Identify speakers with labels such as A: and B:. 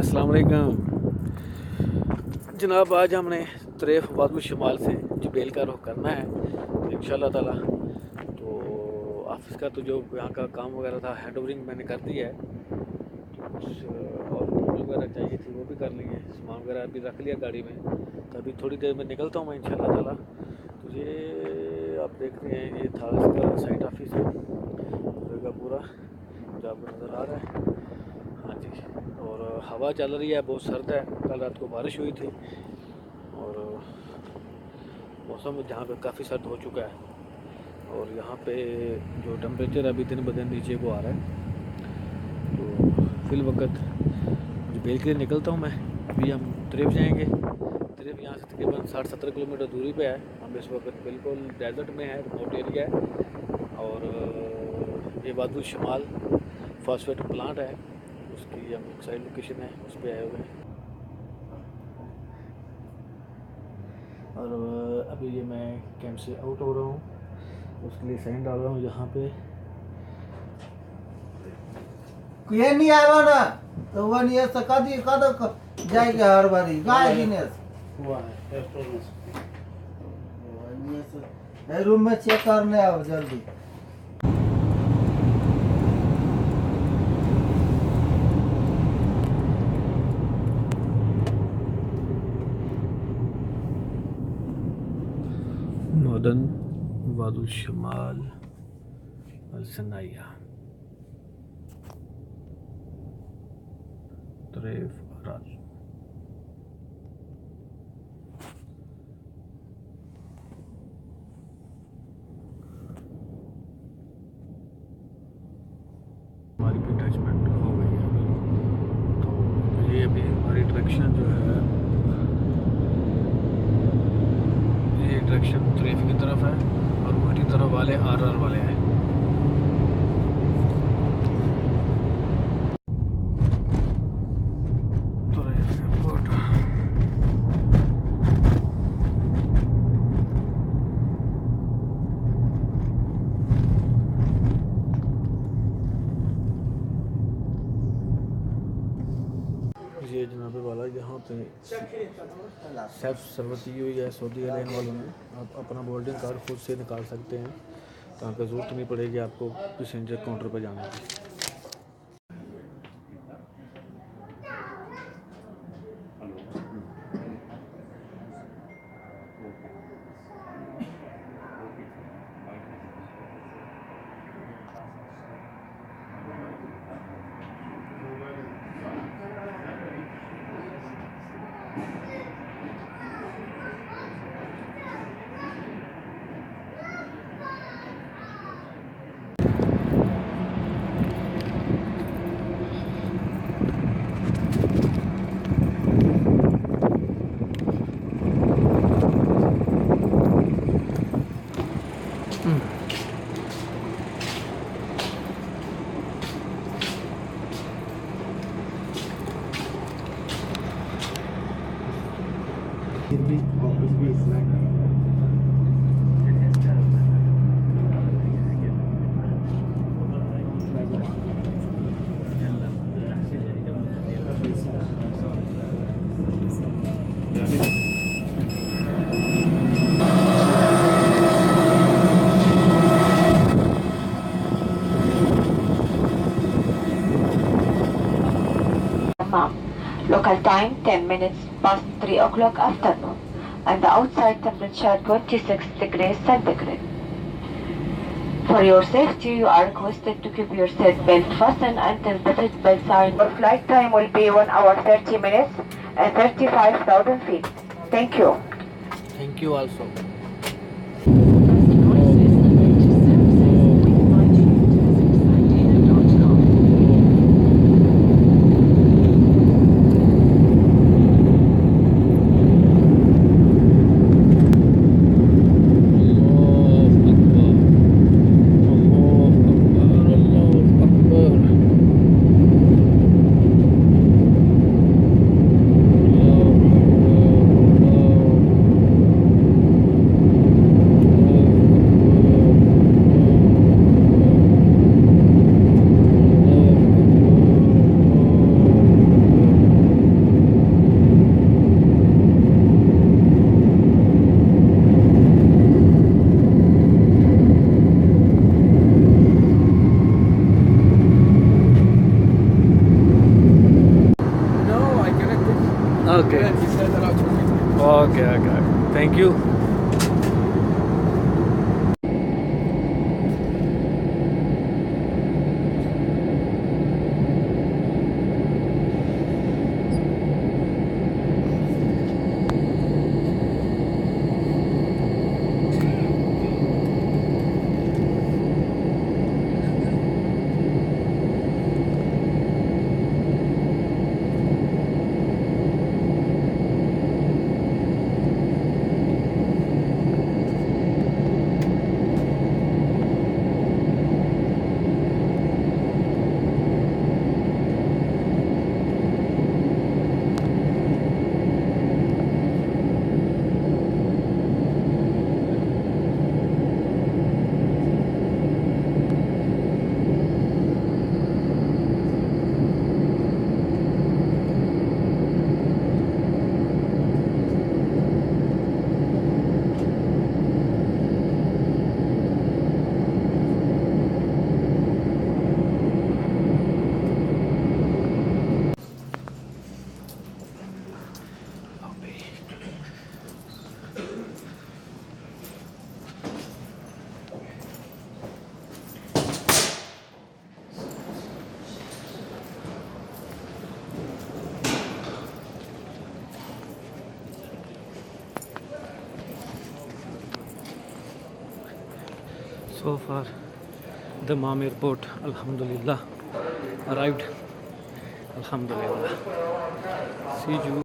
A: अस्सलाम वालेकुम जनाब। आज हमने तरेफ वादुल शमाल से जबेल का रुख करना है तो इंशाल्लाह ताला। तो ऑफिस का तो जो यहाँ का काम वगैरह था हैंड ओवरिंग मैंने कर दिया है। कुछ और टूल वगैरह चाहिए थी वो भी कर लिए, सामान वगैरह भी रख लिया गाड़ी में। तो अभी थोड़ी देर में निकलता हूँ मैं इंशाल्लाह ताला। तो ये आप देख रहे हैं, ये था इसका साइट ऑफिस है पूरा जो आपको नज़र आ रहा है। हाँ जी, और हवा चल रही है, बहुत सर्द है। कल रात को बारिश हुई थी और मौसम जहाँ पे काफ़ी सर्द हो चुका है। और यहाँ पे जो टेम्परेचर अभी दिन ब दिन नीचे को आ रहा है। तो फिल वक्त जबेल के लिए निकलता हूँ मैं। अभी हम तरेफ जाएंगे। तरेफ यहाँ से तकरीबन 60-70 किलोमीटर दूरी पे है। हम इस वक्त बिल्कुल डेजर्ट में है, रिमोट एरिया है। और ये वादुल शमाल फॉस्फेट प्लांट है, उसकी हम एक साइड लोकेशन है उस पर आए हुए हैं। और अभी ये मैं कैंप से आउट हो रहा हूँ, उसके लिए साइन डाल रहा हूँ यहाँ पे।
B: ये नहीं आया ना तो वो नहीं है सका दी का तो जाएगी हर बारी गाय दिनेश हुआ है टेस्ट रूम में चेक करने आओ जल्दी।
A: मदन वादुल शमाल अल सनाया तरेफ राज। हमारी भी अटैचमेंट हो गई है अभी। तो ये अभी हमारी डायरेक्शन जो है, ये डायरेक्शन तरेफ की तरफ है और उल्टी तरफ वाले आर वाले हैं। ये जनाबे वाला यहाँ पे सेल्फ सर्विस की हुई है सऊदी एयरलाइन वालों ने। आप अपना बोर्डिंग कार्ड खुद से निकाल सकते हैं, तो आपको ज़रूरत नहीं पड़ेगी आपको पैसेंजर काउंटर पर जाने की।
C: Local time 10 minutes past 3 o'clock afternoon, and the outside temperature 26 degrees centigrade. For your safety, you are requested to keep your seatbelt fastened until the seatbelt sign. Your flight time will be 1 hour 30 minutes and 35,000 feet. Thank you.
A: Thank you also. Okay. Okay, okay. Thank you. So far, Dammam airport, Alhamdulillah, arrived. Alhamdulillah. See you.